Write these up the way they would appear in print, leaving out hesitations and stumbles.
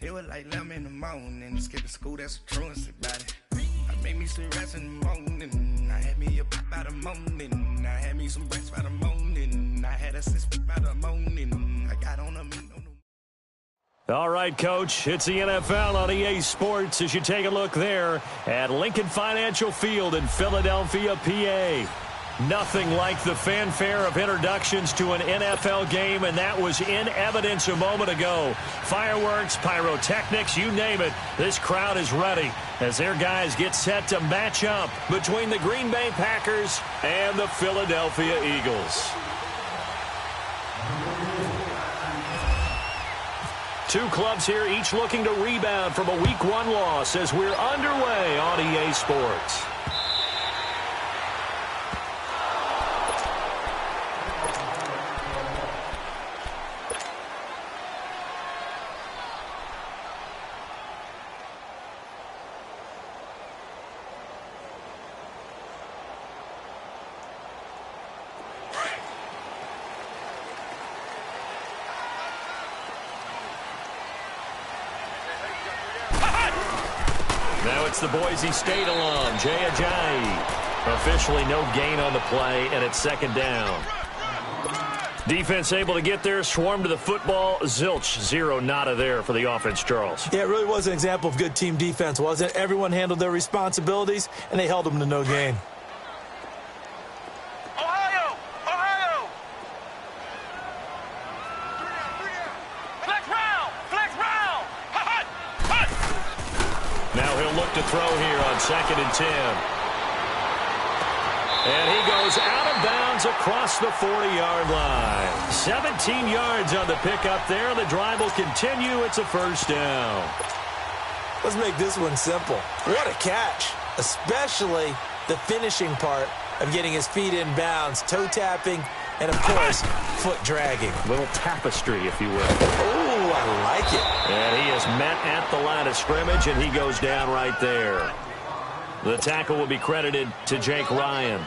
It was like 11 in the morning. Skipping school, that's a truancy about it. I made me some rest in the morning. I had me a pop by the morning. I had me some breakfast by the morning. I had a six by the morning. I got on a meat on the... All right, Coach, it's the NFL on EA Sports as you take a look there at Lincoln Financial Field in Philadelphia, PA. Nothing like the fanfare of introductions to an NFL game, and that was in evidence a moment ago. Fireworks, pyrotechnics, you name it. This crowd is ready as their guys get set to match up between the Green Bay Packers and the Philadelphia Eagles. Two clubs here, each looking to rebound from a Week 1 loss as we're underway on EA Sports. Now it's the Boise State alum, Jay Ajayi. Officially no gain on the play, and it's second down. Defense able to get there, swarm to the football. Zilch, zero, nada there for the offense, Charles. Yeah, it really was an example of good team defense, wasn't it? Everyone handled their responsibilities, and they held them to no gain. To throw here on 2nd and 10. And he goes out of bounds across the 40-yard line. 17 yards on the pickup there. The drive will continue. It's a first down. Let's make this one simple. What a catch, especially the finishing part of getting his feet in bounds, toe tapping, and, of course, foot dragging. Little tapestry, if you will. Oh, I like it. And he is met at the line of scrimmage, and he goes down right there. The tackle will be credited to Jake Ryan.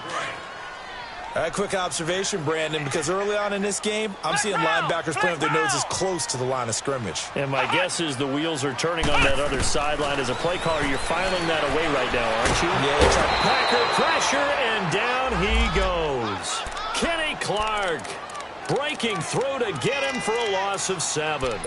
All right, quick observation, Brandon, because early on in this game, I'm seeing linebackers playing with their noses close to the line of scrimmage. And my guess is the wheels are turning on that other sideline. As a play caller, you're filing that away right now, aren't you? Yeah. Packer pressure, and down he goes. Kenny Clark breaking through to get him for a loss of 7.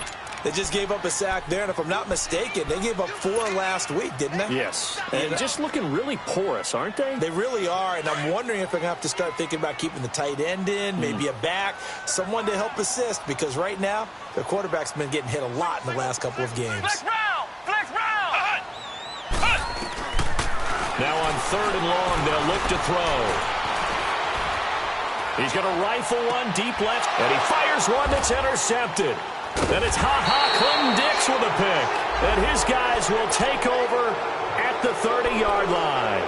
They just gave up a sack there, and if I'm not mistaken, they gave up 4 last week, didn't they? Yes, and just looking really porous, aren't they? They really are, and I'm wondering if they're going to have to start thinking about keeping the tight end in, maybe a back, someone to help assist, because right now, their quarterback's been getting hit a lot in the last couple of games. Flex round! Flex round! Now on 3rd and long, they'll look to throw. He's going to rifle one deep left, and he fires one that's intercepted. And it's Clinton Dix with a pick. And his guys will take over at the 30-yard line.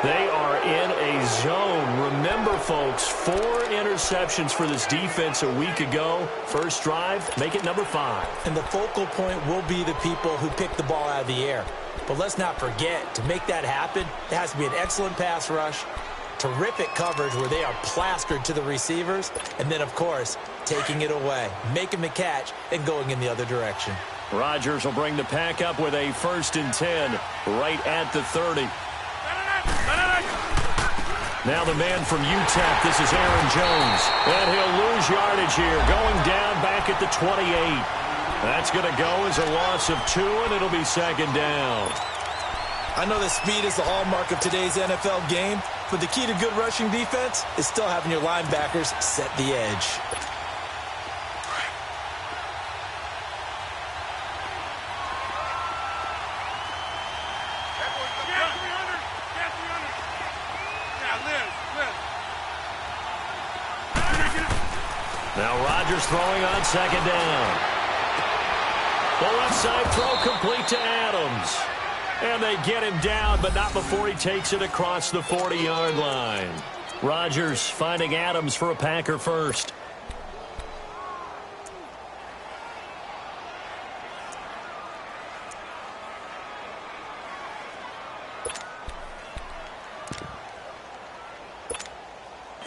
They are in a zone. Remember, folks, 4 interceptions for this defense a week ago. First drive, make it number 5. And the focal point will be the people who pick the ball out of the air. But let's not forget, to make that happen, it has to be an excellent pass rush, terrific coverage where they are plastered to the receivers, and then, of course, taking it away, making the catch, and going in the other direction. Rodgers will bring the pack up with a 1st and 10 right at the 30. Now the man from UTEP, this is Aaron Jones. And he'll lose yardage here, going down back at the 28. That's going to go as a loss of 2, and it'll be 2nd down. I know that speed is the hallmark of today's NFL game, but the key to good rushing defense is still having your linebackers set the edge. Now Rodgers throwing on 2nd down. The left side throw complete to Adams. And they get him down, but not before he takes it across the 40-yard line. Rodgers finding Adams for a Packer first.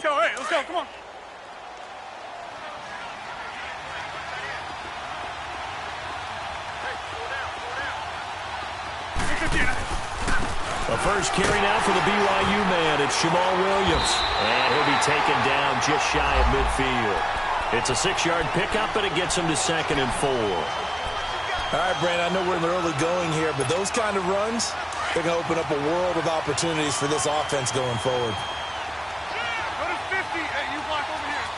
Let's go, come on. The first carry now for the BYU man. It's Jamal Williams. And he'll be taken down just shy of midfield. It's a 6-yard pickup, and it gets him to 2nd and 4. All right, Brandon, I know we're in the early going here, but those kind of runs, they're going to open up a world of opportunities for this offense going forward. Go to 50. Hey, you block over here.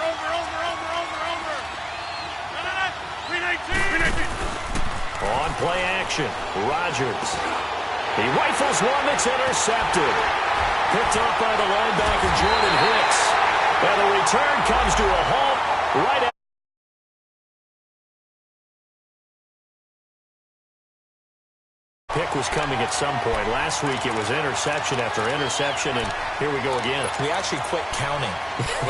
Over. No. 319. On play action, Rodgers. He rifles one that's intercepted. Picked up by the linebacker, Jordan Hicks. And the return comes to a halt right at pick was coming at some point. Last week it was interception after interception, and here we go again. We actually quit counting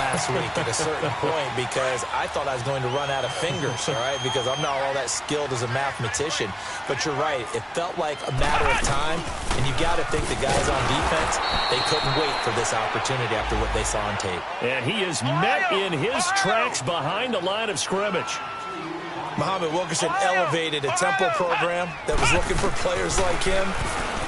last week at a certain point because I thought I was going to run out of fingers, all right, because I'm not all that skilled as a mathematician. But you're right. It felt like a matter of time, and you got to think the guys on defense, they couldn't wait for this opportunity after what they saw on tape. And he is met in his tracks behind the line of scrimmage. Muhammad Wilkerson elevated a Temple program that was looking for players like him,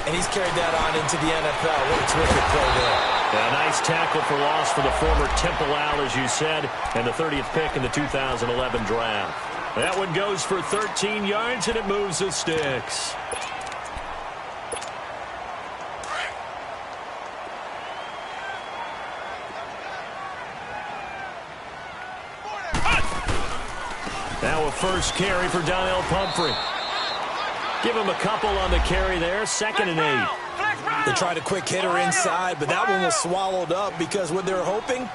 and he's carried that on into the NFL. What a terrific play there. A nice tackle for loss for the former Temple Owl, as you said, and the 30th pick in the 2011 draft. That one goes for 13 yards, and it moves the sticks. Now a first carry for Donnell Pumphrey. Give him a couple on the carry there. 2nd and 8. They tried a quick hitter inside, but that one was swallowed up because what they're hoping,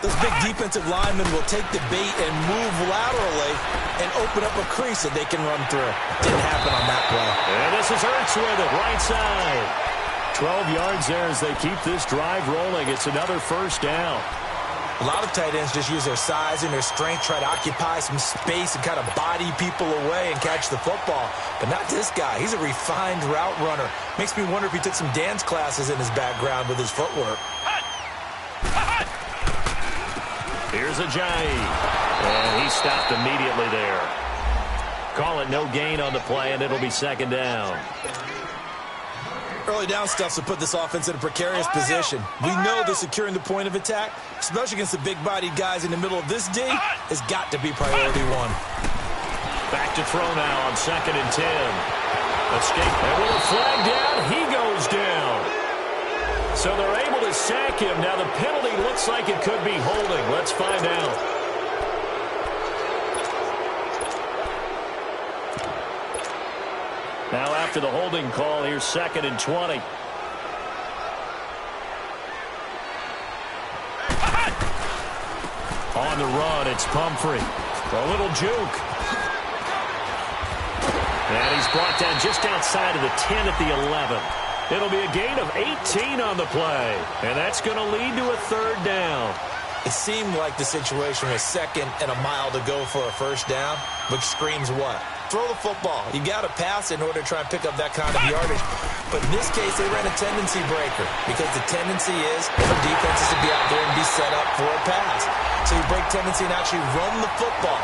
those big defensive linemen will take the bait and move laterally and open up a crease that they can run through. Didn't happen on that play. And this is Ertz with it, right side. 12 yards there as they keep this drive rolling. It's another first down. A lot of tight ends just use their size and their strength, try to occupy some space and kind of body people away and catch the football. But not this guy. He's a refined route runner. Makes me wonder if he took some dance classes in his background with his footwork. Here's Ajayi. And he stopped immediately there. Call it no gain on the play, and it'll be 2nd down. Early down stuff to put this offense in a precarious position. We know that securing the point of attack, especially against the big-bodied guys in the middle of this D, has got to be priority one. Back to throw now on 2nd and 10. Escape. And with a flag down, he goes down. So they're able to sack him. Now the penalty looks like it could be holding. Let's find out. Now after the holding call, here's 2nd and 20. On the run, it's Pumphrey. A little juke. And he's brought down just outside of the 10 at the 11. It'll be a gain of 18 on the play. And that's going to lead to a 3rd down. It seemed like the situation was 2nd and a mile to go for a first down, which screams what? Throw the football. You got to pass in order to try and pick up that kind of yardage. But in this case, they ran a tendency breaker because the tendency is for defenses to be out there and be set up for a pass. So you break tendency and actually run the football.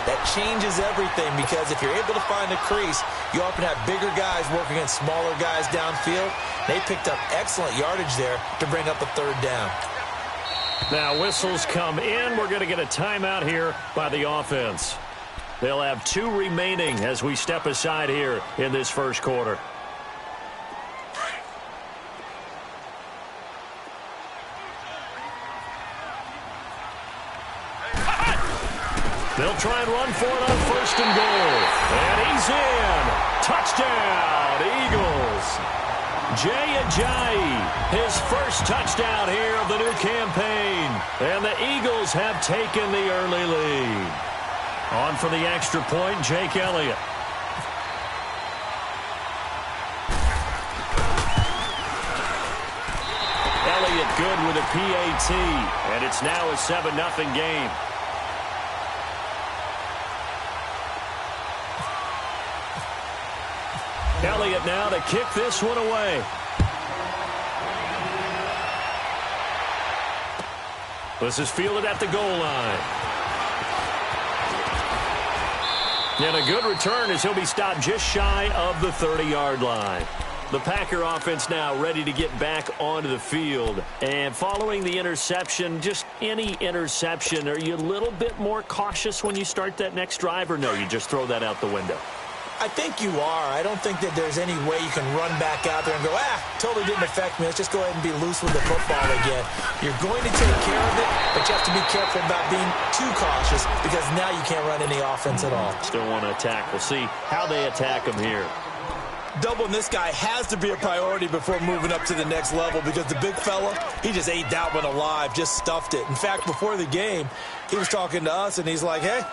That changes everything because if you're able to find a crease, you often have bigger guys working against smaller guys downfield. They picked up excellent yardage there to bring up a 3rd down. Now whistles come in. We're going to get a timeout here by the offense. They'll have 2 remaining as we step aside here in this first quarter. They'll try and run for it on 1st and goal. And he's in. Touchdown, Eagles. Jay Ajayi, his first touchdown here of the new campaign. And the Eagles have taken the early lead. On for the extra point, Jake Elliott. Elliott good with a PAT, and it's now a 7-0 game. Elliott now to kick this one away. This is fielded at the goal line. And a good return as he'll be stopped just shy of the 30-yard line. The Packer offense now ready to get back onto the field. And following the interception, just any interception, are you a little bit more cautious when you start that next drive, or no, you just throw that out the window? I think you are. I don't think that there's any way you can run back out there and go, totally didn't affect me. Let's just go ahead and be loose with the football again. You're going to take care of it, but you have to be careful about being too cautious because now you can't run any offense at all. Still want to attack. We'll see how they attack him here. Doubling this guy has to be a priority before moving up to the next level because the big fella, he just ate that one alive, just stuffed it. In fact, before the game, he was talking to us, and he's like, hey,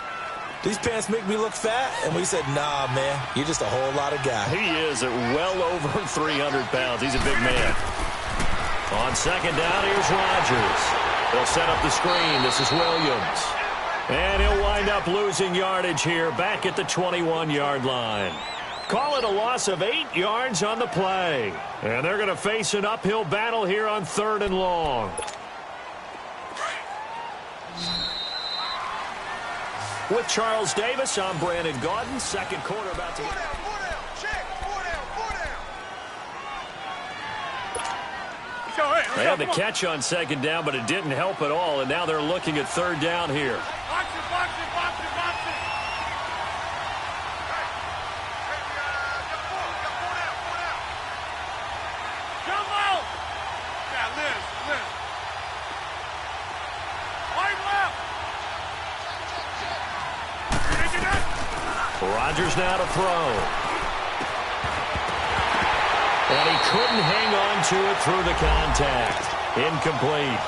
these pants make me look fat? And we said, nah, man, you're just a whole lot of guy. He is at well over 300 pounds. He's a big man. On second down, here's Rodgers. They'll set up the screen. This is Williams. And he'll wind up losing yardage here back at the 21-yard line. Call it a loss of 8 yards on the play. And they're going to face an uphill battle here on 3rd and long. With Charles Davis, I'm Brandon Gaudin. Second quarter about to... They had the catch on second down, but it didn't help at all. And now they're looking at 3rd down here. Box it, box it, box it, box it. Jump out. Yeah, Liz. Right left. Rodgers now to throw. And he couldn't hang on to it through the contact. Incomplete.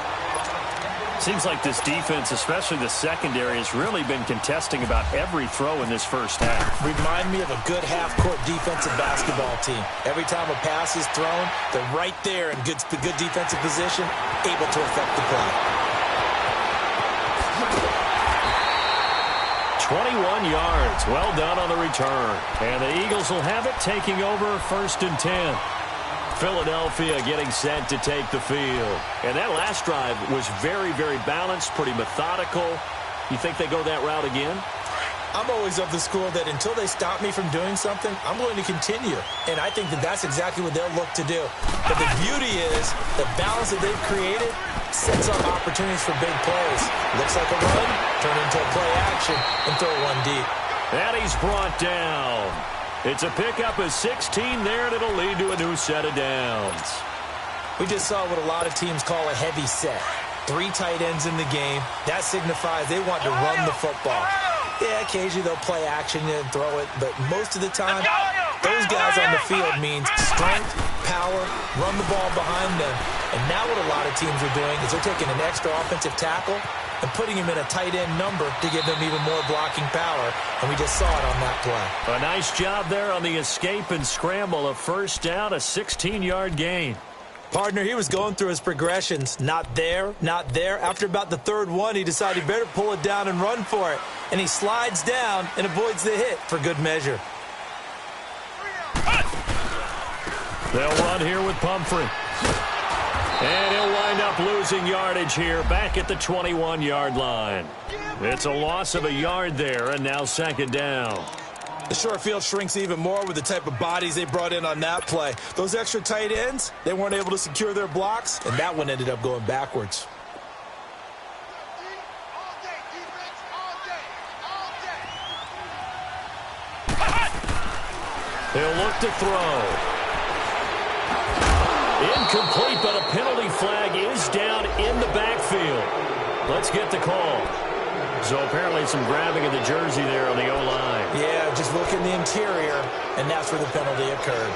Seems like this defense, especially the secondary, has really been contesting about every throw in this first half. Remind me of a good half-court defensive basketball team. Every time a pass is thrown, they're right there in good defensive position, able to affect the play. 21 yards. Well done on the return. And the Eagles will have it, taking over 1st and 10. Philadelphia getting set to take the field. And that last drive was very, very balanced, pretty methodical. You think they go that route again? I'm always of the school that until they stop me from doing something, I'm going to continue. And I think that that's exactly what they'll look to do. But the beauty is the balance that they've created sets up opportunities for big plays. Looks like a run, turn into a play action, and throw one deep. And he's brought down. It's a pickup of 16 there, and it'll lead to a new set of downs. We just saw what a lot of teams call a heavy set. 3 tight ends in the game. That signifies they want to run the football. Yeah, occasionally they'll play action and throw it, but most of the time, those guys on the field means strength, power, run the ball behind them. And now what a lot of teams are doing is they're taking an extra offensive tackle and putting him in a tight end number to give them even more blocking power, and we just saw it on that play. A nice job there on the escape and scramble. A first down, a 16-yard gain. Partner, he was going through his progressions. Not there, not there. After about the 3rd one, he decided he better pull it down and run for it. And he slides down and avoids the hit for good measure. They'll run here with Pumphrey. And he'll wind up losing yardage here back at the 21-yard line. It's a loss of a yard there, and now 2nd down. The short field shrinks even more with the type of bodies they brought in on that play. Those extra tight ends, they weren't able to secure their blocks, and that one ended up going backwards. He'll look to throw. Incomplete, but a penalty flag is down in the backfield. Let's get the call. So apparently some grabbing of the jersey there on the O-line. Yeah, just look in the interior, and that's where the penalty occurred.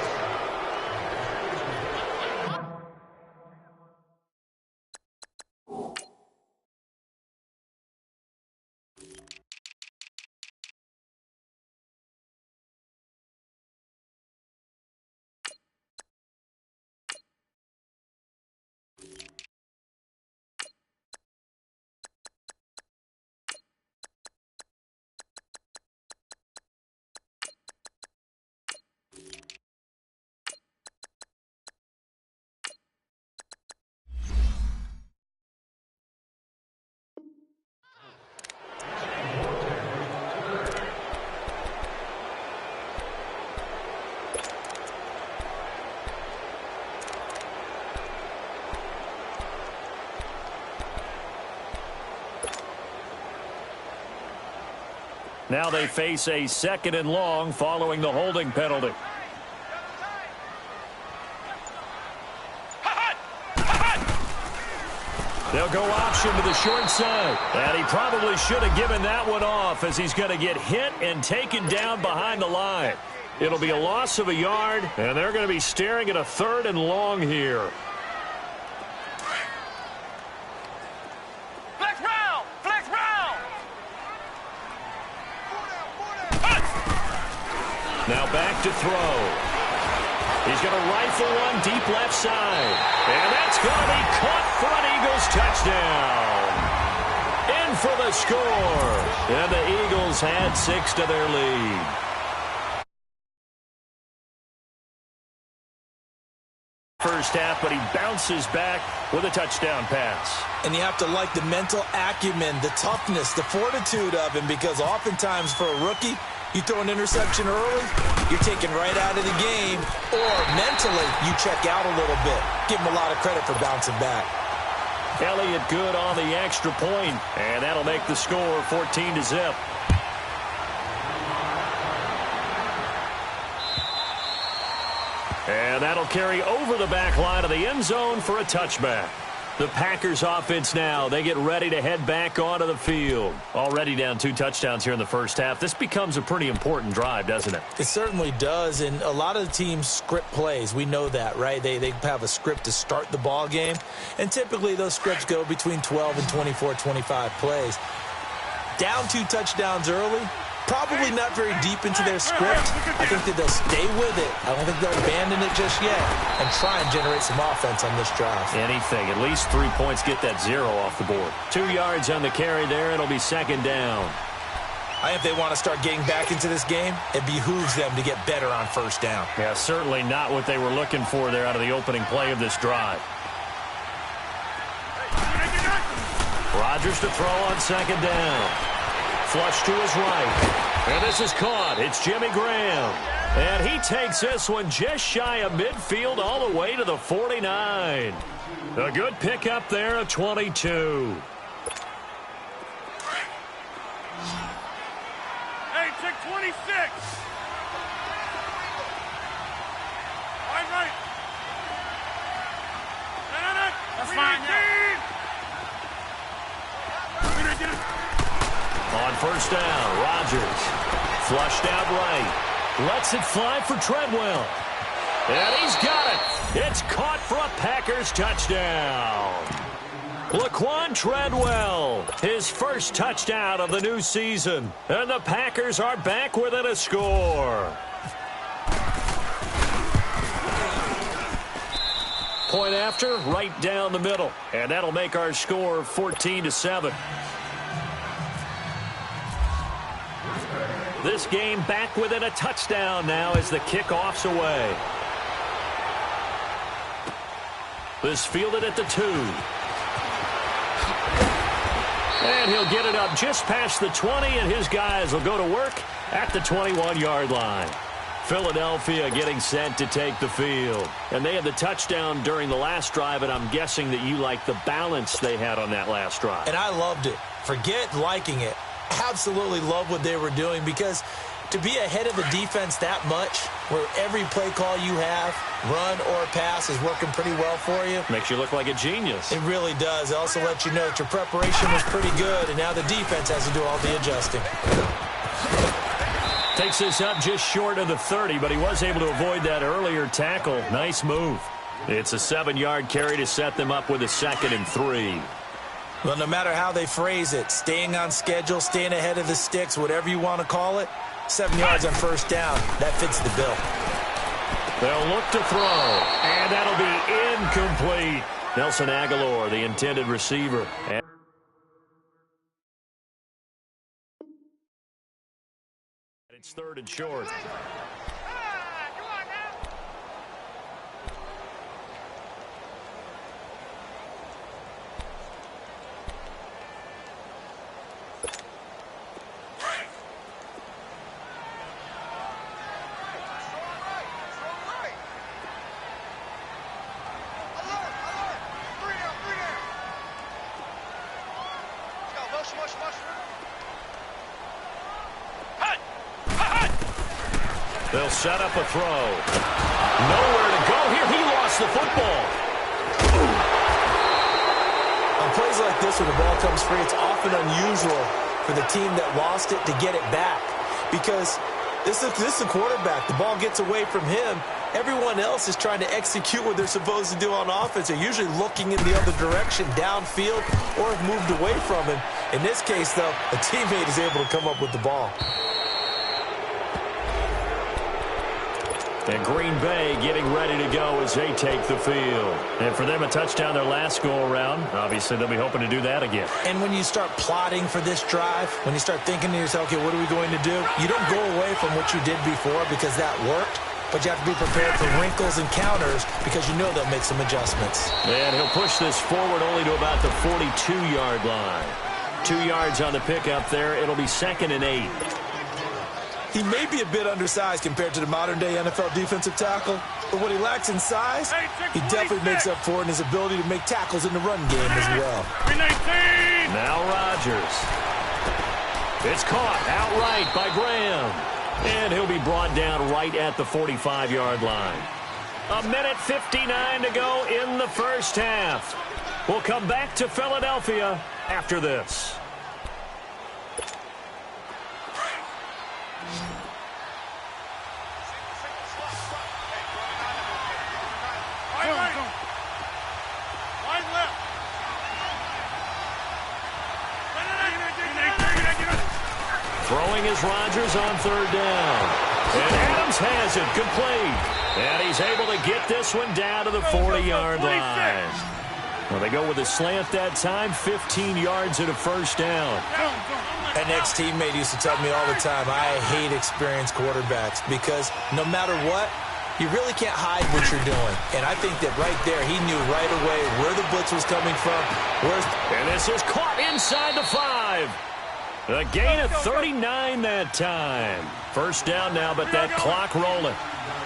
Now they face a 2nd and long following the holding penalty. They'll go option to the short side. And he probably should have given that one off as he's going to get hit and taken down behind the line. It'll be a loss of a yard, and they're going to be staring at a 3rd and long here. Flex round! Flex round! Now back to throw. He's going to rifle one deep left side. And that's going to be caught for an Eagles touchdown. In for the score. And the Eagles add 6 to their lead. First half, but he bounces back with a touchdown pass. And you have to like the mental acumen, the toughness, the fortitude of him, because oftentimes for a rookie, you throw an interception early, you're taken right out of the game, or mentally you check out a little bit. Give him a lot of credit for bouncing back. Elliott good on the extra point, and that'll make the score 14-0. And that'll carry over the back line of the end zone for a touchback. The Packers offense now, they get ready to head back onto the field. Already down 2 touchdowns here in the first half. This becomes a pretty important drive, doesn't it? It certainly does, and a lot of the teams script plays. We know that, right? They have a script to start the ball game, and typically those scripts go between 12 and 24, 25 plays. Down 2 touchdowns early, probably not very deep into their script. I think that they'll stay with it. I don't think they'll abandon it just yet and try and generate some offense on this drive. Anything. At least 3 points, get that 0 off the board. 2 yards on the carry there. It'll be 2nd down. I think if they want to start getting back into this game, it behooves them to get better on 1st down. Yeah, certainly not what they were looking for there out of the opening play of this drive. Rodgers to throw on 2nd down. Flush to his right. And this is caught. It's Jimmy Graham. And he takes this one just shy of midfield all the way to the 49. A good pickup there of 22. Hey, check 26. Right. No. That's fine. On 1st down, Rodgers flushed out right. Lets it fly for Treadwell. And he's got it. It's caught for a Packers touchdown. Laquan Treadwell, his first touchdown of the new season. And the Packers are back within a score. Point after, right down the middle. And that'll make our score 14-7. This game back within a touchdown now as the kickoff's away. This fielded at the 2. And he'll get it up just past the 20, and his guys will go to work at the 21-yard line. Philadelphia getting set to take the field. And they had the touchdown during the last drive, and I'm guessing that you like the balance they had on that last drive. And I loved it. Forget liking it. Absolutely love what they were doing, because to be ahead of the defense that much, where every play call you have, run or pass, is working pretty well for you. Makes you look like a genius. It really does. It also lets you know that your preparation was pretty good, and now the defense has to do all the adjusting. Takes this up just short of the 30, but he was able to avoid that earlier tackle. Nice move. It's a 7-yard carry to set them up with a 2nd and 3. Well, no matter how they phrase it, staying on schedule, staying ahead of the sticks, whatever you want to call it, 7 yards on 1st down, that fits the bill. They'll look to throw, and that'll be incomplete. Nelson Aguilar, the intended receiver. And it's 3rd and short. They'll set up a throw. Nowhere to go here. He lost the football. On plays like this, when the ball comes free, it's often unusual for the team that lost it to get it back. Because this is a quarterback. The ball gets away from him. Everyone else is trying to execute what they're supposed to do on offense. They're usually looking in the other direction, downfield, or have moved away from him. In this case, though, a teammate is able to come up with the ball. And Green Bay getting ready to go as they take the field. And for them, a touchdown their last go-around. Obviously, they'll be hoping to do that again. And when you start plotting for this drive, when you start thinking to yourself, okay, what are we going to do? You don't go away from what you did before because that worked. But you have to be prepared for wrinkles and counters because you know they'll make some adjustments. And he'll push this forward only to about the 42-yard line. 2 yards on the pickup there. It'll be 2nd and 8. He may be a bit undersized compared to the modern-day NFL defensive tackle, but what he lacks in size, he definitely makes up for in his ability to make tackles in the run game as well. Now Rodgers. It's caught outright by Graham. And he'll be brought down right at the 45-yard line. 1:59 to go in the first half. We'll come back to Philadelphia after this. Throwing is Rodgers on 3rd down. And Adams has it, complete. And he's able to get this one down to the 40-yard line. Well, they go with a slant that time, 15 yards and a first down. An ex-teammate used to tell me all the time, I hate experienced quarterbacks because no matter what, you really can't hide what you're doing. And I think that right there, he knew right away where the blitz was coming from. And this is caught inside the 5. A gain of 39 that time. First down now, but that clock rolling.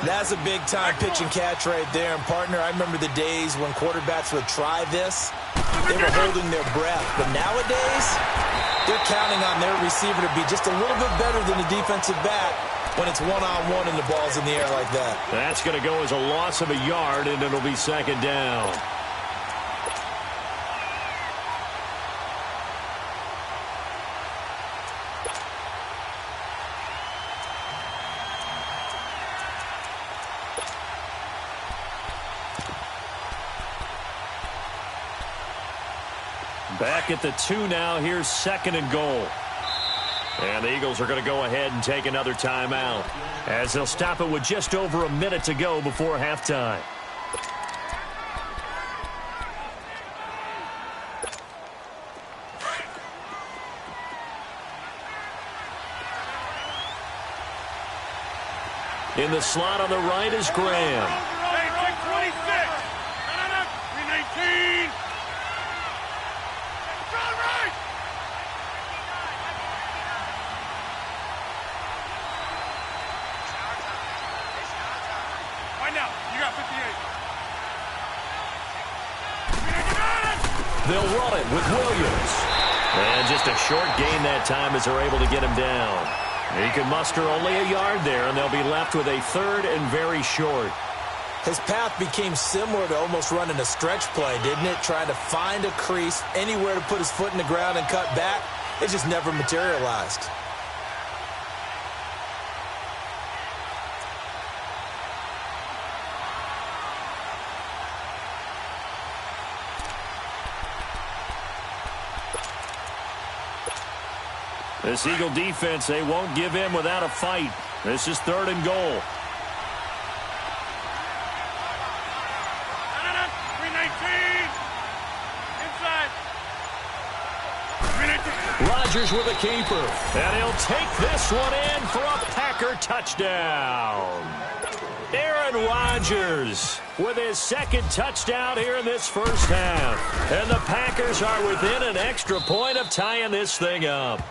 That's a big-time pitch and catch right there. And, partner, I remember the days when quarterbacks would try this. They were holding their breath. But nowadays, they're counting on their receiver to be just a little bit better than the defensive back when it's one-on-one and the ball's in the air like that. That's going to go as a loss of a yard, and it'll be 2nd down. Back at the 2 now. Here's 2nd and goal. And the Eagles are going to go ahead and take another timeout as they'll stop it with just over a minute to go before halftime. In the slot on the right is Graham. They'll run it with Williams. And just a short gain that time as they're able to get him down. He can muster only a yard there, and they'll be left with a 3rd and very short. His path became similar to almost running a stretch play, didn't it? Trying to find a crease, anywhere to put his foot in the ground and cut back. It just never materialized. This Eagle defense, they won't give in without a fight. This is 3rd and goal. Rodgers with a keeper. And he'll take this one in for a Packer touchdown. Aaron Rodgers with his 2nd touchdown here in this first half. And the Packers are within an extra point of tying this thing up.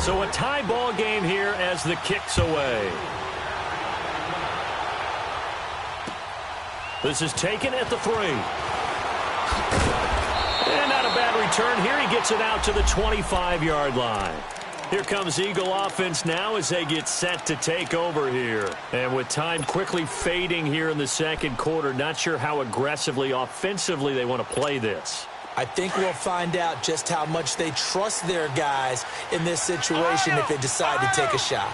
So a tie ball game here as the kick's away. This is taken at the 3. return here. He gets it out to the 25-yard line. Here comes Eagle offense now as they get set to take over here. And with time quickly fading here in the second quarter, not sure how aggressively, offensively they want to play this. I think we'll find out just how much they trust their guys in this situation if they decide to take a shot.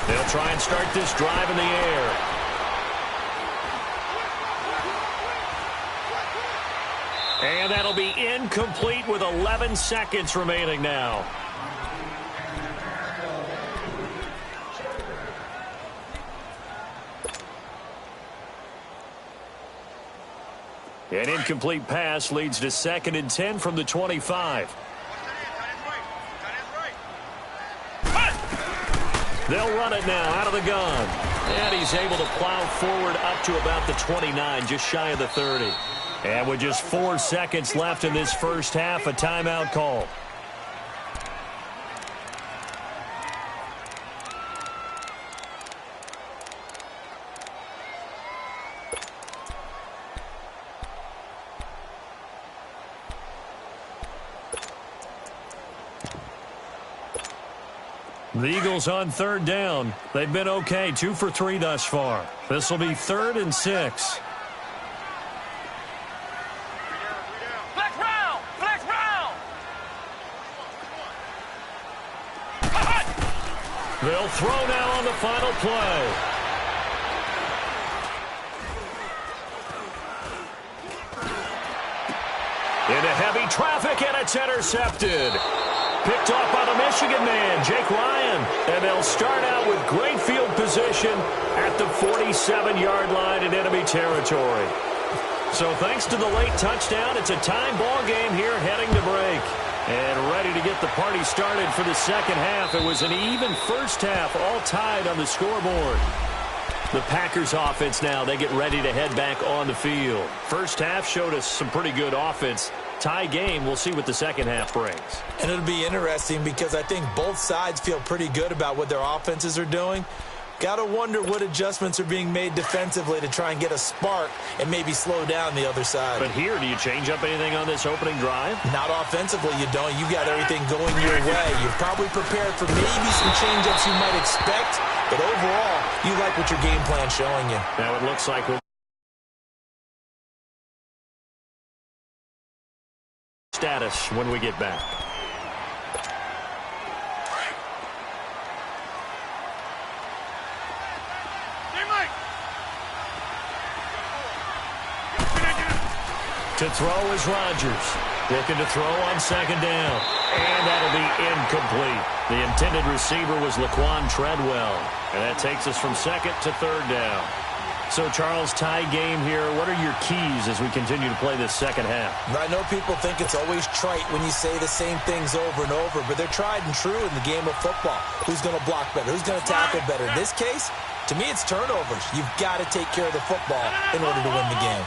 They'll try and start this drive in the air. And that'll be incomplete with 11 seconds remaining now. An incomplete pass leads to 2nd and 10 from the 25. They'll run it now out of the gun. And he's able to plow forward up to about the 29, just shy of the 30. And with just 4 seconds left in this first half, a timeout call. The Eagles on 3rd down. They've been okay, 2 for 3 thus far. This will be 3rd and 6. Flex round! Flex round! They'll throw now on the final play. Into heavy traffic, and it's intercepted. Picked off by the Michigan man, Jake Ryan. And they'll start out with great field position at the 47-yard line in enemy territory. So thanks to the late touchdown, it's a tie ball game here heading to break. And ready to get the party started for the second half. It was an even first half, all tied on the scoreboard. The Packers offense now, they get ready to head back on the field. First half showed us some pretty good offense. Tie game, we'll see what the second half brings. And it'll be interesting because I think both sides feel pretty good about what their offenses are doing. Got to wonder what adjustments are being made defensively to try and get a spark and maybe slow down the other side. But here, do you change up anything on this opening drive? Not offensively, you don't. You got everything going your way. You're probably prepared for maybe some change-ups you might expect, but overall, you like what your game plan's showing you. Now it looks like we'll status when we get back. To throw is Rodgers. Looking to throw on 2nd down. And that'll be incomplete. The intended receiver was Laquan Treadwell. And that takes us from 2nd to 3rd down. So, Charles, tie game here. What are your keys as we continue to play this second half? I know people think it's always trite when you say the same things over and over, but they're tried and true in the game of football. Who's going to block better? Who's going to tackle better? In this case, to me, it's turnovers. You've got to take care of the football in order to win the game.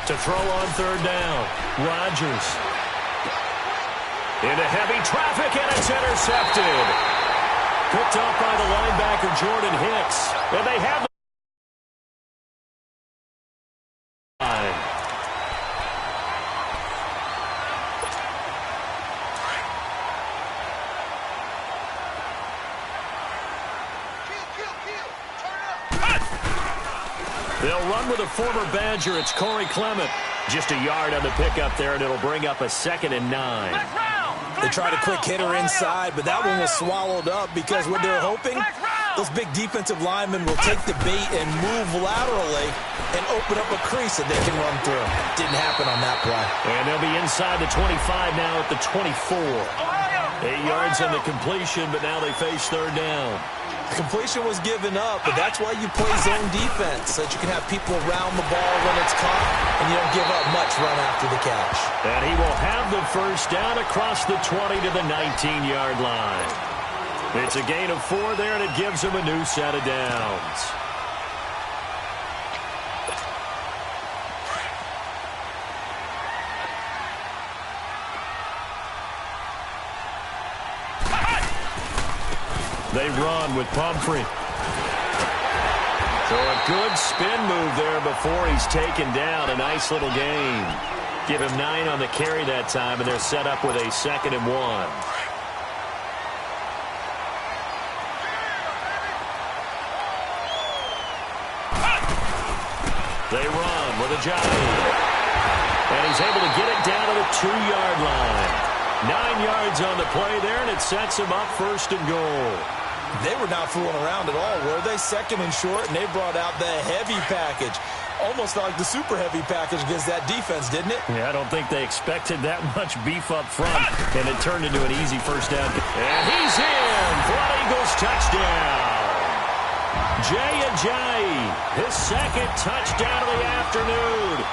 To throw on 3rd down, Rodgers. Into heavy traffic, and it's intercepted. Picked up by the linebacker, Jordan Hicks. And they have the line. They'll run with a former Badger. It's Corey Clement. Just a yard on the pickup there, and it'll bring up a 2nd and 9. They tried a quick hitter inside, but that one was swallowed up because what they're hoping, those big defensive linemen will take the bait and move laterally and open up a crease that they can run through. Didn't happen on that play. And they'll be inside the 25 now at the 24. 8 yards on the completion, but now they face 3rd down. Completion was given up, but that's why you play zone defense, so that you can have people around the ball when it's caught, and you don't give up much run after the catch. And he will have the first down across the 20 to the 19-yard line. It's a gain of 4 there, and it gives him a new set of downs. They run with Pumphrey. Throwing Good spin move there before he's taken down. A nice little gain. Give him 9 on the carry that time, and they're set up with a 2nd and 1. They run with a Ajayi. And he's able to get it down to the 2-yard line. 9 yards on the play there, and it sets him up 1st and goal. They were not fooling around at all, were they? 2nd and short, and they brought out the heavy package. Almost like the super heavy package against that defense, didn't it? Yeah, I don't think they expected that much beef up front, and it turned into an easy 1st down. And he's in for an Eagles touchdown. Jay Ajayi, his 2nd touchdown of the afternoon.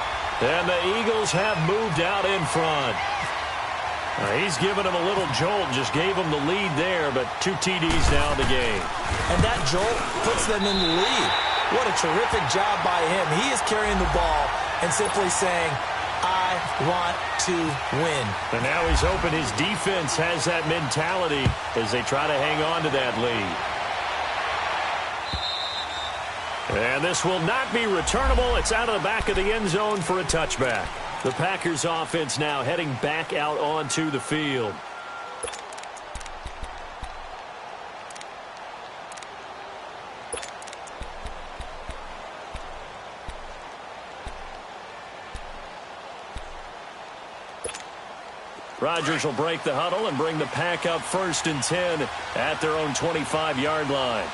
And the Eagles have moved out in front. He's given him a little jolt, just gave him the lead there, but 2 TDs now in the game. And that jolt puts them in the lead. What a terrific job by him. He is carrying the ball and simply saying, I want to win. And now he's hoping his defense has that mentality as they try to hang on to that lead. And this will not be returnable. It's out of the back of the end zone for a touchback. The Packers offense now heading back out onto the field. Rodgers will break the huddle and bring the pack up 1st and 10 at their own 25-yard line.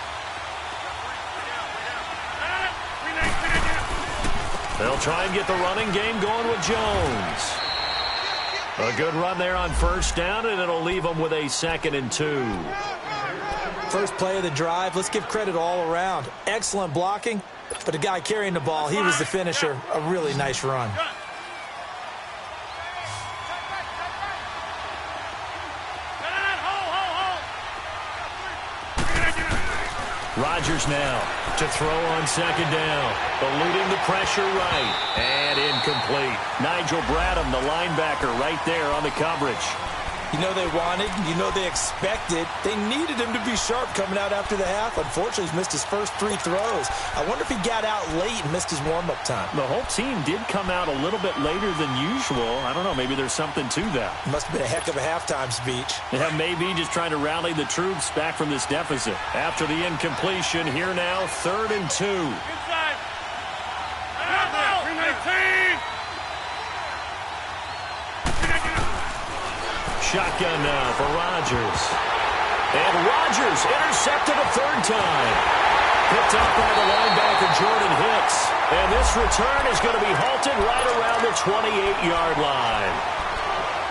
They'll try and get the running game going with Jones. A good run there on 1st down, and it'll leave them with a 2nd and 2. First play of the drive, let's give credit all around. Excellent blocking, but the guy carrying the ball, he was the finisher. A really nice run. Rodgers now to throw on 2nd down. Eluding the pressure right. And incomplete. Nigel Bradham, the linebacker, right there on the coverage. You know they wanted, you know they expected. They needed him to be sharp coming out after the half. Unfortunately, he's missed his first 3 throws. I wonder if he got out late and missed his warm-up time. The whole team did come out a little bit later than usual. I don't know, maybe there's something to that. Must have been a heck of a halftime speech. Yeah, maybe just trying to rally the troops back from this deficit. After the incompletion, here now, 3rd and 2. Inside. 319. Shotgun now for Rodgers. And Rodgers intercepted a 3rd time. Picked up by the linebacker Jordan Hicks. And this return is going to be halted right around the 28-yard line.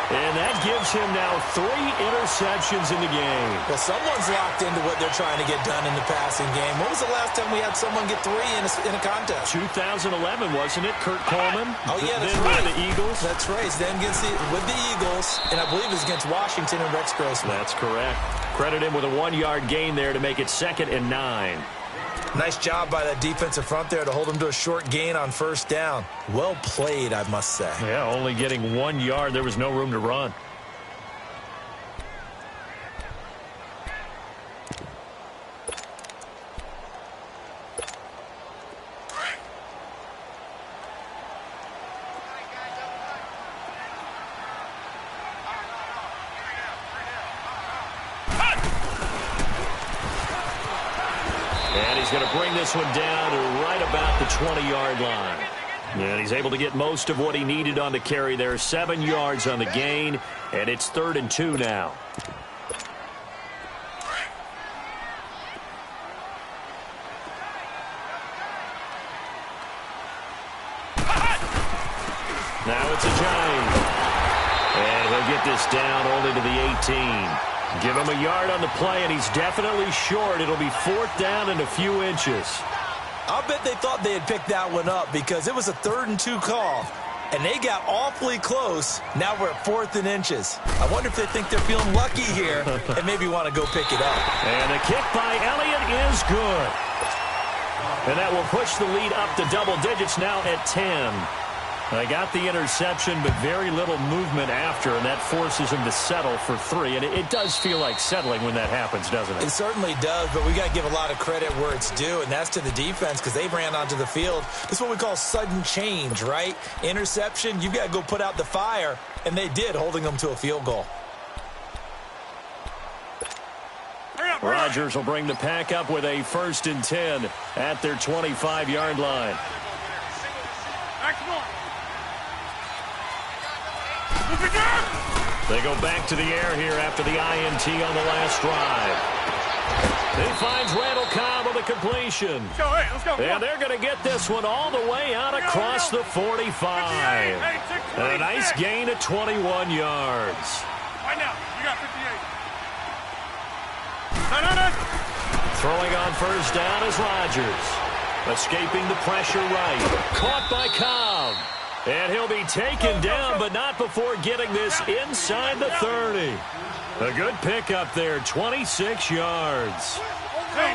And that gives him now 3 interceptions in the game. Well, someone's locked into what they're trying to get done in the passing game. When was the last time we had someone get 3 in a contest? 2011, wasn't it? Kurt Coleman? Oh, yeah, that's then right. With the Eagles? That's right. Then with the Eagles, and I believe it's against Washington and Rex Grossman. That's correct. Credit him with a 1-yard gain there to make it 2nd and 9. Nice job by that defensive front there to hold him to a short gain on 1st down. Well played, I must say. Yeah, only getting 1 yard. There was no room to run. And he's going to bring this one down to right about the 20-yard line. And he's able to get most of what he needed on the carry there. 7 yards on the gain, and it's 3rd and 2 now. Now it's Ajayi. And he'll get this down only to the 18. Give him a yard on the play, and he's definitely short. It'll be 4th down and a few inches. I'll bet they thought they had picked that one up because it was a 3rd and 2 call, and they got awfully close. Now we're at 4th and inches. I wonder if they think they're feeling lucky here and maybe want to go pick it up. And the kick by Elliott is good. And that will push the lead up to double digits now at 10. They got the interception, but very little movement after, and that forces him to settle for 3. And it does feel like settling when that happens, doesn't it? It certainly does, but we got to give a lot of credit where it's due, and that's to the defense because they ran onto the field. This is what we call sudden change, right? Interception, you got to go put out the fire, and they did, holding them to a field goal. Rodgers will bring the pack up with a 1st and 10 at their 25-yard line. They go back to the air here after the INT on the last drive. He finds Randall Cobb with a completion. Let's go. And they're going to get this one all the way out across the 45. A nice gain of 21 yards. Right now, you got 58. Throwing on 1st down is Rodgers. Escaping the pressure right. Caught by Cobb. And he'll be taken down, but not before getting this inside the 30. A good pickup there, 26 yards. Zoom.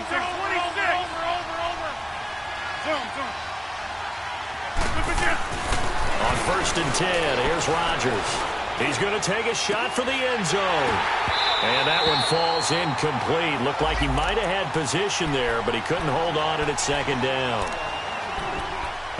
On 1st and 10, here's Rodgers. He's going to take a shot for the end zone. And that one falls incomplete. Looked like he might have had position there, but he couldn't hold on at 2nd down.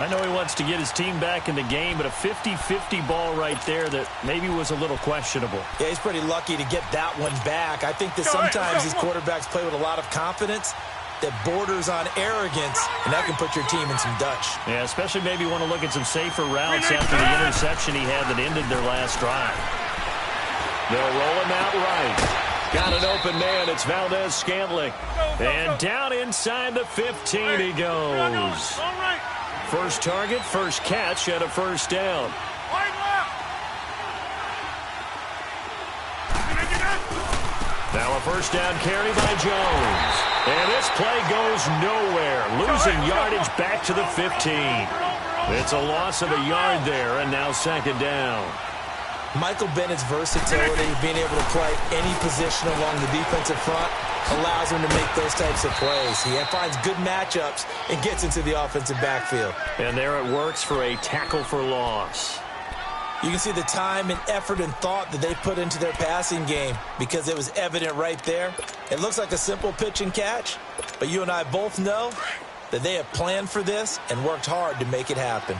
I know he wants to get his team back in the game, but a 50-50 ball right there that maybe was a little questionable. Yeah, he's pretty lucky to get that one back. I think that sometimes these quarterbacks play with a lot of confidence that borders on arrogance, and that can put your team in some Dutch. Yeah, especially maybe want to look at some safer routes after the interception he had that ended their last drive. They'll roll him out right. Got an open man. It's Valdez-Scantling. And down inside the 15 he goes. First target, first catch, and a 1st down. Now a 1st down carry by Jones. And this play goes nowhere. Losing yardage back to the 15. It's a loss of a yard there, and now 2nd down. Michael Bennett's versatility, being able to play any position along the defensive front, allows him to make those types of plays. He finds good matchups and gets into the offensive backfield. And there it works for a tackle for loss. You can see the time and effort and thought that they put into their passing game because it was evident right there. It looks like a simple pitch and catch, but you and I both know that they have planned for this and worked hard to make it happen.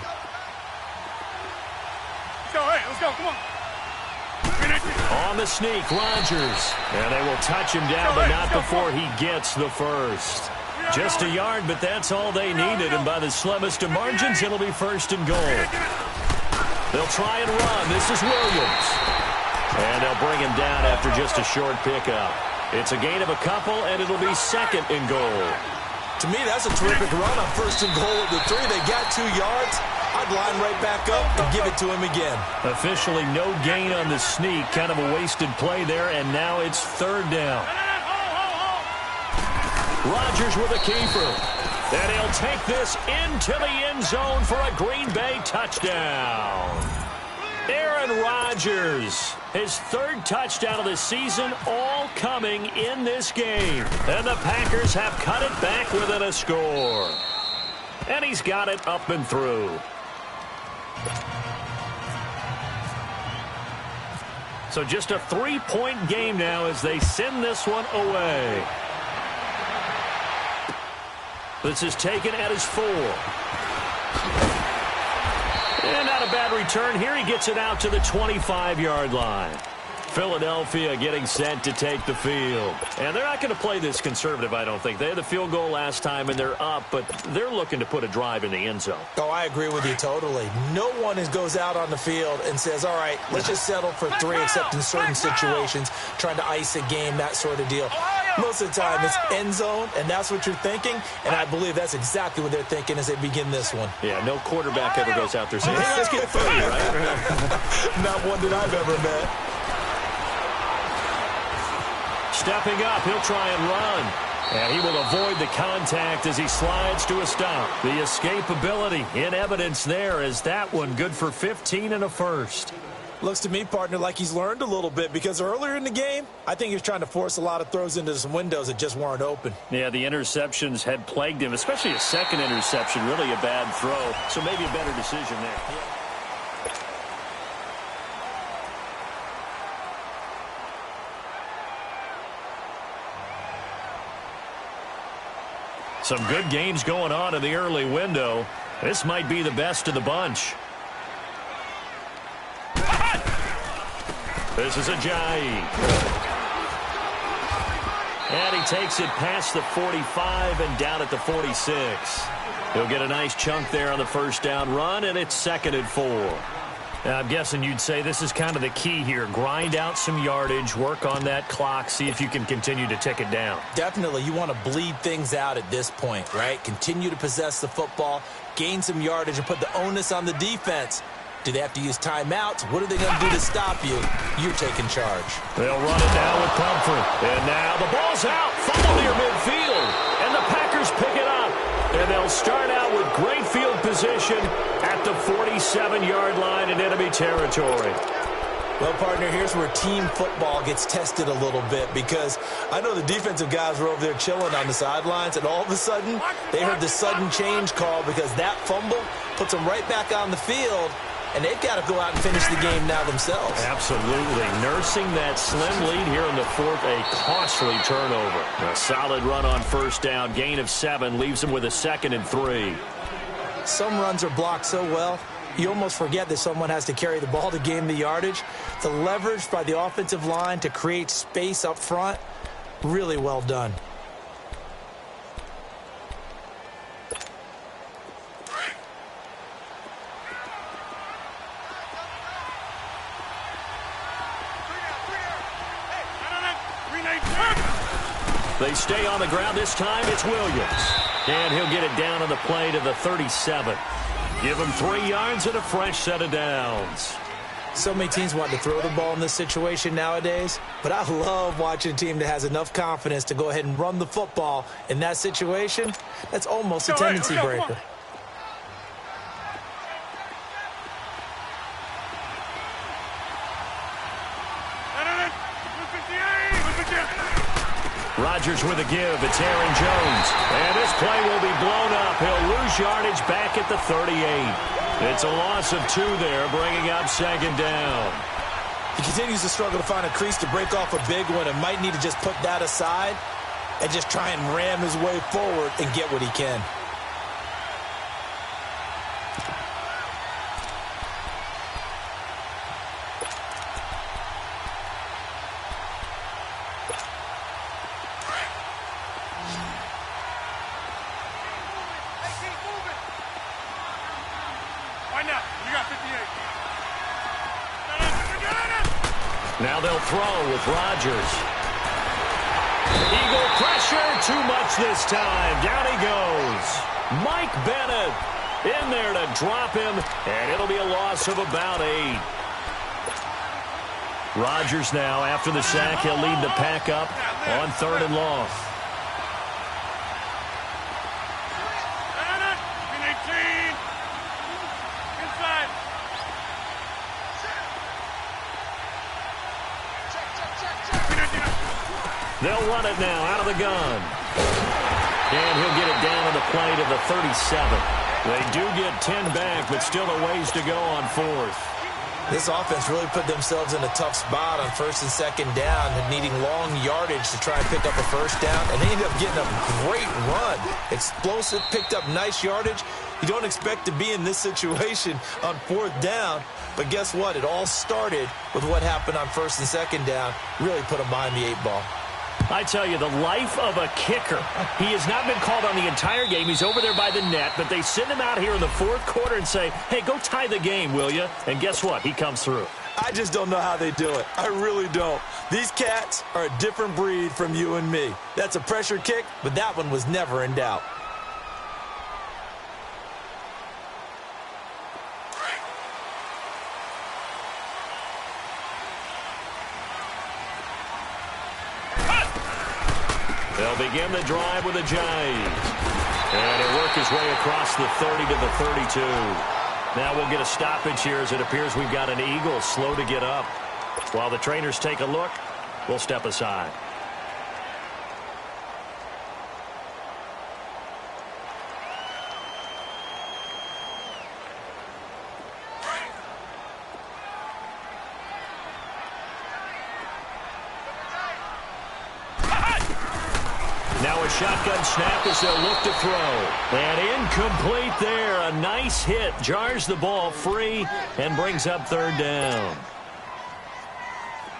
Let's go, come on. On the sneak, Rodgers. And they will touch him down, but not before he gets the 1st. Just a yard, but that's all they needed. And by the slimmest of margins, it'll be 1st and goal. They'll try and run. This is Williams. And they'll bring him down after just a short pickup. It's a gain of a couple, and it'll be 2nd and goal. To me, that's a terrific run on 1st and goal at the 3. They got 2 yards. I'd line right back up and give it to him again. Officially no gain on the sneak. Kind of a wasted play there, and now it's 3rd down. Rodgers with a keeper. And he'll take this into the end zone for a Green Bay touchdown. Aaron Rodgers, his 3rd touchdown of the season, all coming in this game. And the Packers have cut it back within a score. And he's got it up and through. So just a 3-point game now as they send this one away. This is taken at his 4. And not a bad return here. He gets it out to the 25-yard line. Philadelphia getting set to take the field. And they're not going to play this conservative, I don't think. They had the field goal last time, and they're up, but they're looking to put a drive in the end zone. Oh, I agree with you totally. No one goes out on the field and says, all right, let's just settle for 3, except in certain situations, trying to ice a game, that sort of deal. Most of the time, it's end zone, and that's what you're thinking, and I believe that's exactly what they're thinking as they begin this one. Yeah, no quarterback ever goes out there saying, hey, let's get 3, right? Not one that I've ever met. Stepping up, he'll try and run. And he will avoid the contact as he slides to a stop. The escapability in evidence there as that one good for 15 and a 1st. Looks to me, partner, like he's learned a little bit because earlier in the game, I think he was trying to force a lot of throws into some windows that just weren't open. Yeah, the interceptions had plagued him, especially a 2nd interception, really a bad throw. So maybe a better decision there. Yeah. Some good games going on in the early window. This might be the best of the bunch. This is Ajayi. And he takes it past the 45 and down at the 46. He'll get a nice chunk there on the first down run, and it's 2nd and 4. Now, I'm guessing you'd say this is kind of the key here. Grind out some yardage, work on that clock, see if you can continue to tick it down. Definitely, you want to bleed things out at this point, right? Continue to possess the football, gain some yardage, and put the onus on the defense. Do they have to use timeouts? What are they going to do to stop you? You're taking charge. They'll run it down with Pumphrey. And now the ball's out. Fumble near midfield. And the Packers pick it up. And they'll start out with great field position at the 47-yard line in enemy territory. Well, partner, here's where team football gets tested a little bit, because I know the defensive guys were over there chilling on the sidelines, and all of a sudden they heard the sudden change call because that fumble puts them right back on the field. And they've got to go out and finish the game now themselves. Absolutely. Nursing that slim lead here in the 4th, a costly turnover. A solid run on first down. Gain of 7 leaves them with a 2nd and 3. Some runs are blocked so well, you almost forget that someone has to carry the ball to gain the yardage. The leverage by the offensive line to create space up front, really well done. They stay on the ground. This time it's Williams. And he'll get it down on the play to the 37. Give him 3 yards and a fresh set of downs. So many teams want to throw the ball in this situation nowadays, but I love watching a team that has enough confidence to go ahead and run the football in that situation. That's almost a tendency breaker. Rodgers with a give. It's Aaron Jones. And this play will be blown up. He'll lose yardage back at the 38. It's a loss of 2 there, bringing up 2nd down. He continues to struggle to find a crease to break off a big one and might need to just put that aside and just try and ram his way forward and get what he can. Now they'll throw with Rodgers. Eagle pressure, too much this time. Down he goes. Mike Bennett in there to drop him, and it'll be a loss of about 8. Rodgers now, after the sack, he'll lead the pack up on 3rd and long. They'll run it now out of the gun. And he'll get it down on the play to the 37. They do get 10 back, but still a ways to go on 4th. This offense really put themselves in a tough spot on 1st and 2nd down, needing long yardage to try and pick up a first down, and they ended up getting a great run. Explosive, picked up nice yardage. You don't expect to be in this situation on 4th down, but guess what? It all started with what happened on 1st and 2nd down. Really put them behind the 8 ball. I tell you, the life of a kicker. He has not been called on the entire game. He's over there by the net, but they send him out here in the 4th quarter and say, hey, go tie the game, will you? And guess what? He comes through. I just don't know how they do it. I really don't. These cats are a different breed from you and me. That's a pressure kick, but that one was never in doubt. They'll begin the drive with Ajayi. And he'll work his way across the 30 to the 32. Now we'll get a stoppage here as it appears we've got an Eagle slow to get up. While the trainers take a look, we'll step aside. Now a shotgun snap as they'll look to throw. And incomplete there. A nice hit. Jars the ball free and brings up third down.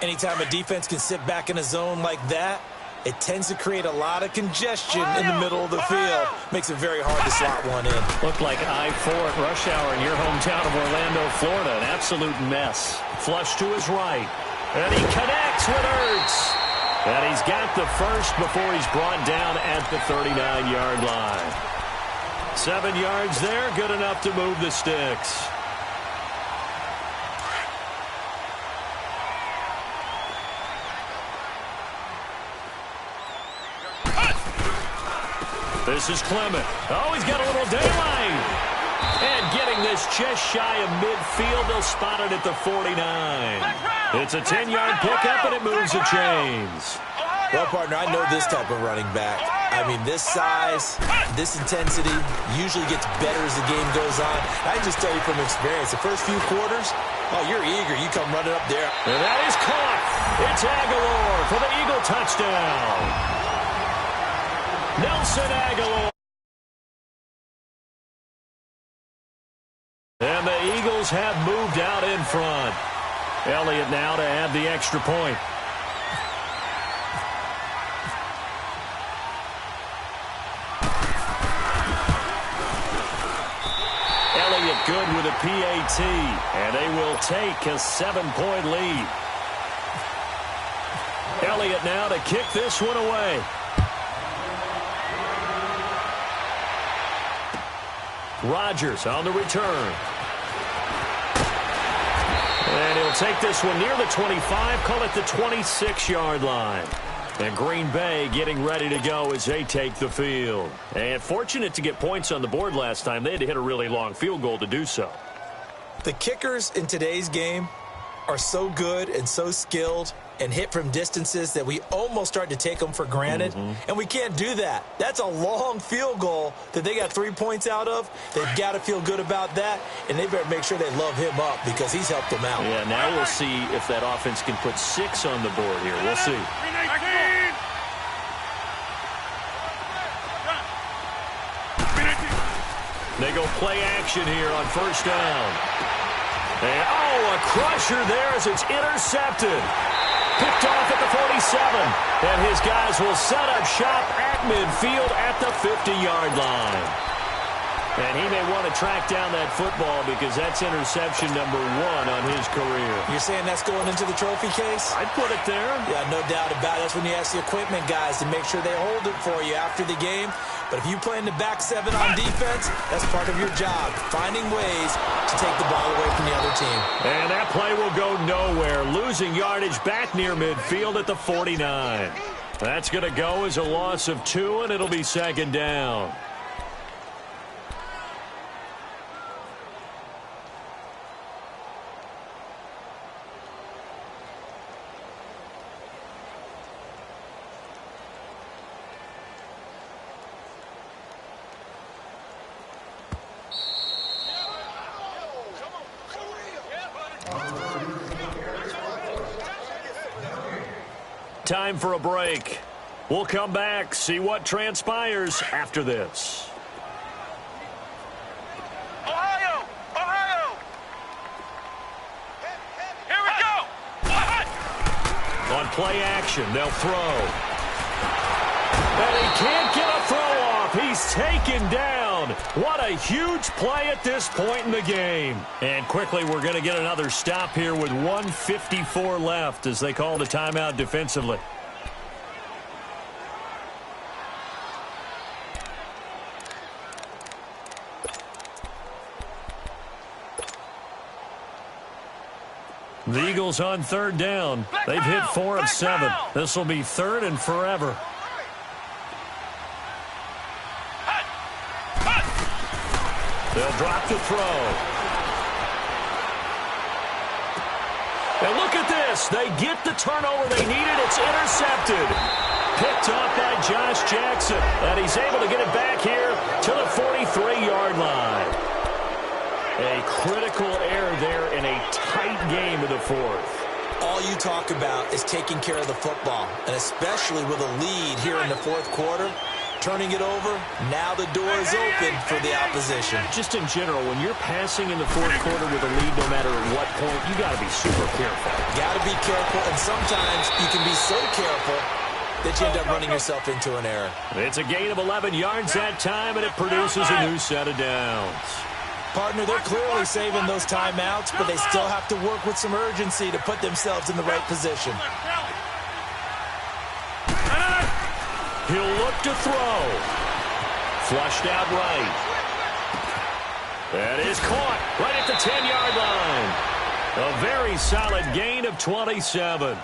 Anytime a defense can sit back in a zone like that, it tends to create a lot of congestion in the middle of the field. Makes it very hard to slot one in. Looked like I-4 at rush hour in your hometown of Orlando, Florida. An absolute mess. Flush to his right. And he connects with Ertz. And he's got the first before he's brought down at the 39-yard line. 7 yards there, good enough to move the sticks. This is Clement. Oh, he's got a little daylight. And getting this just shy of midfield, they'll spot it at the 49. It's a 10-yard pickup, and it moves the chains. Well, partner, I know this type of running back. I mean, this size, this intensity usually gets better as the game goes on. I can just tell you from experience, the first few quarters, oh, you're eager. You come running up there. And that is caught. It's Aguilar for the Eagle touchdown. Nelson Aguilar. And the Eagles have moved out in front. Elliott now to add the extra point. Elliott good with a PAT, and they will take a 7-point lead. Elliott now to kick this one away. Rodgers on the return. And he'll take this one near the 25, call it the 26-yard line. And Green Bay getting ready to go as they take the field. And fortunate to get points on the board last time. They had to hit a really long field goal to do so. The kickers in today's game are so good and so skilled and hit from distances that we almost start to take them for granted. And we can't do that. That's a long field goal that they got 3 points out of. They've got to feel good about that, and they better make sure they love him up because he's helped them out. Yeah, now we'll see if that offense can put 6 on the board here. We'll see. They go play action here on first down. And, oh, a crusher there as it's intercepted. Picked off at the 47. And his guys will set up shop at midfield at the 50-yard line. And he may want to track down that football because that's interception number 1 on his career. You're saying that's going into the trophy case? I'd put it there. Yeah, no doubt about it. That's when you ask the equipment guys to make sure they hold it for you after the game. But if you play in the back 7 on defense, that's part of your job, finding ways to take the ball away from the other team. And that play will go nowhere, losing yardage back near midfield at the 49. That's going to go as a loss of 2, and it'll be second down. Time for a break. We'll come back, see what transpires after this. Ohio! Ohio! Here we go! On play action, they'll throw. And he can't get a throw off. He's taken down. What a huge play at this point in the game. And quickly, we're going to get another stop here with 1:54 left as they call the timeout defensively. The Eagles on third down. They've hit 4 of 7. This will be 3rd and forever. They'll drop to throw. And look at this. They get the turnover they needed. It's intercepted. Picked off by Josh Jackson. And he's able to get it back here to the 43-yard line. A critical error there in a tight game of the 4th. All you talk about is taking care of the football, and especially with a lead here in the 4th quarter. turning it over. Now the door is open for the opposition. Just in general, when you're passing in the fourth quarter with a lead, no matter at what point, you got to be super careful. Got to be careful, and sometimes you can be so careful that you end up running yourself into an error. It's a gain of 11 yards that time, and it produces a new set of downs. Partner, they're clearly saving those timeouts, but they still have to work with some urgency to put themselves in the right position. He'll look to throw. Flushed out right. That is caught right at the 10-yard line. A very solid gain of 27.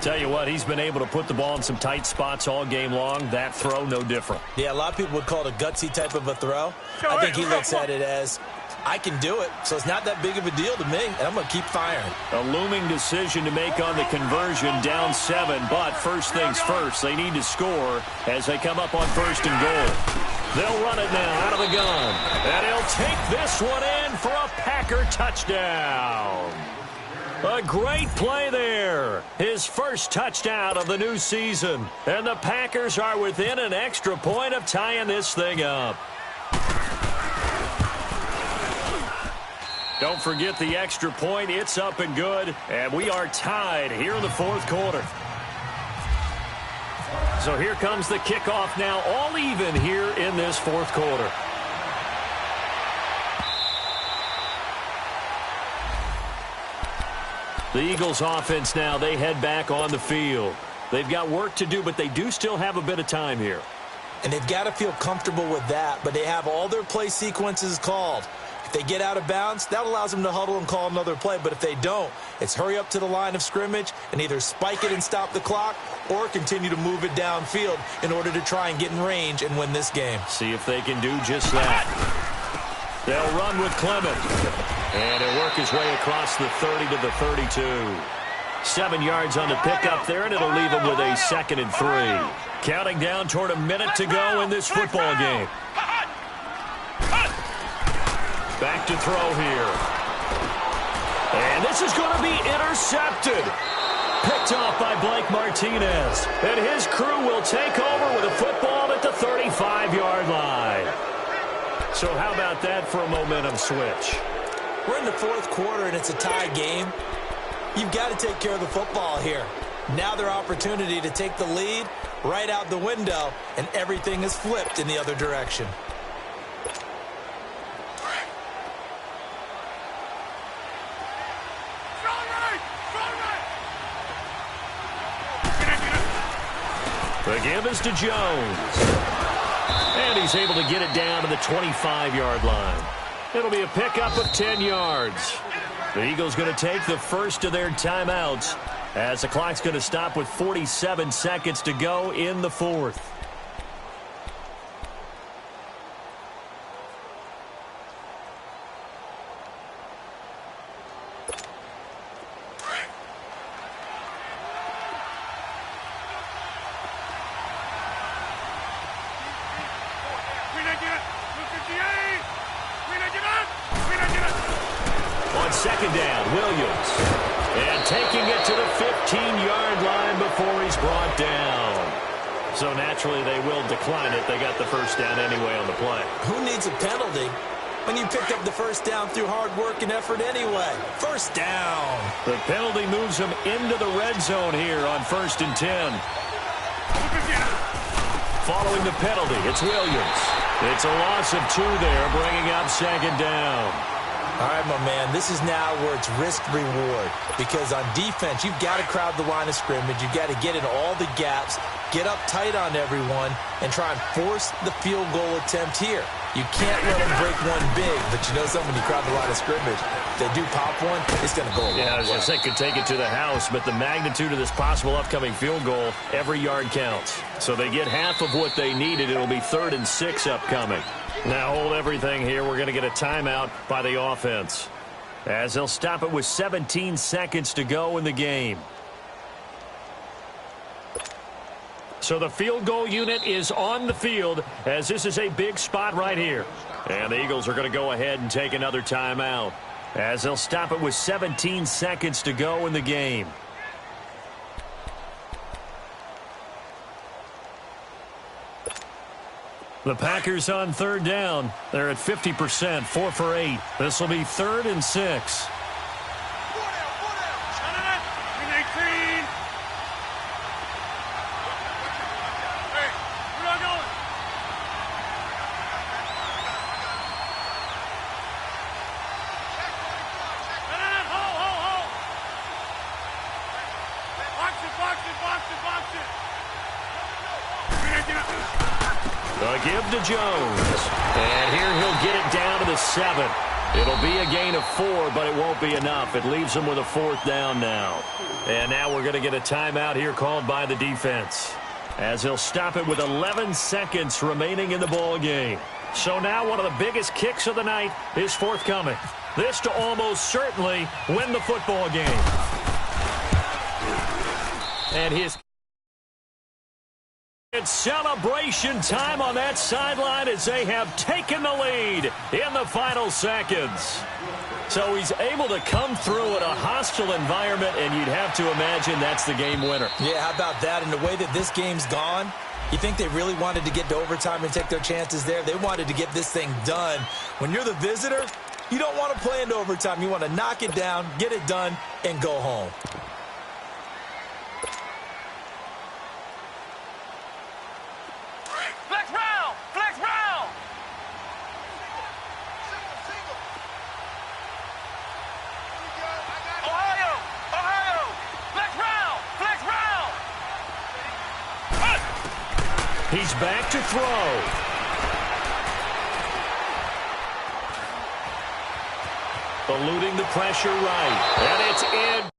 Tell you what, he's been able to put the ball in some tight spots all game long. That throw, no different. Yeah, a lot of people would call it a gutsy type of a throw. I think he looks at it as, I can do it, so it's not that big of a deal to me, and I'm going to keep firing. A looming decision to make on the conversion, down 7, but first things first, they need to score as they come up on first and goal. They'll run it now out of the gun, and he'll take this one in for a Packer touchdown. A great play there. His first touchdown of the new season, and the Packers are within an extra point of tying this thing up. Don't forget the extra point. It's up and good. And we are tied here in the fourth quarter. So here comes the kickoff now, all even here in this fourth quarter. The Eagles offense now, they head back on the field. They've got work to do, but they do still have a bit of time here. And they've got to feel comfortable with that, but they have all their play sequences called. If they get out of bounds, that allows them to huddle and call another play. But if they don't, it's hurry up to the line of scrimmage and either spike it and stop the clock or continue to move it downfield in order to try and get in range and win this game. See if they can do just that. They'll run with Clement. And he'll work his way across the 30 to the 32. 7 yards on the pickup there, and it'll leave him with a 2nd and 3. Counting down toward a minute to go in this football game. Back to throw here. And this is going to be intercepted. Picked off by Blake Martinez. And his crew will take over with a football at the 35-yard line. So how about that for a momentum switch? We're in the fourth quarter, and it's a tie game. You've got to take care of the football here. Now their opportunity to take the lead right out the window, and everything is flipped in the other direction. The give is to Jones. And he's able to get it down to the 25-yard line. It'll be a pickup of 10 yards. The Eagles going to take the first of their timeouts as the clock's going to stop with 47 seconds to go in the fourth. Second down, Williams. And taking it to the 15-yard line before he's brought down. So naturally they will decline it. They got the first down anyway on the play. Who needs a penalty when you picked up the first down through hard work and effort anyway? First down. The penalty moves him into the red zone here on 1st and 10. Following the penalty, it's Williams. It's a loss of 2 there, bringing up 2nd down. All right, my man, this is now where it's risk-reward. Because on defense, you've got to crowd the line of scrimmage. You've got to get in all the gaps, get up tight on everyone, and try and force the field goal attempt here. You can't let them break one big, but you know something, you crowd the line of scrimmage. If they do pop one, it's going to go a long way. Yeah, I was going to say, could take it to the house, but the magnitude of this possible upcoming field goal, every yard counts. So they get half of what they needed. It'll be 3rd and 6 upcoming. Now hold everything here. We're going to get a timeout by the offense as they'll stop it with 17 seconds to go in the game. So the field goal unit is on the field as this is a big spot right here. And the Eagles are going to go ahead and take another timeout as they'll stop it with 17 seconds to go in the game. The Packers on third down. They're at 50%, 4 for 8. This will be 3rd and 6. The give to Jones. And here he'll get it down to the 7. It'll be a gain of 4, but it won't be enough. It leaves him with a 4th down now. And now we're going to get a timeout here called by the defense, as he'll stop it with 11 seconds remaining in the ball game. So now one of the biggest kicks of the night is forthcoming. This to almost certainly win the football game. And it's celebration time on that sideline as they have taken the lead in the final seconds. So he's able to come through in a hostile environment, and you'd have to imagine that's the game winner. Yeah, how about that? And the way that this game's gone, you think they really wanted to get to overtime and take their chances there? They wanted to get this thing done. When you're the visitor, you don't want to play into overtime. You want to knock it down, get it done, and go home. He's back to throw. Eluding the pressure right. And it's in.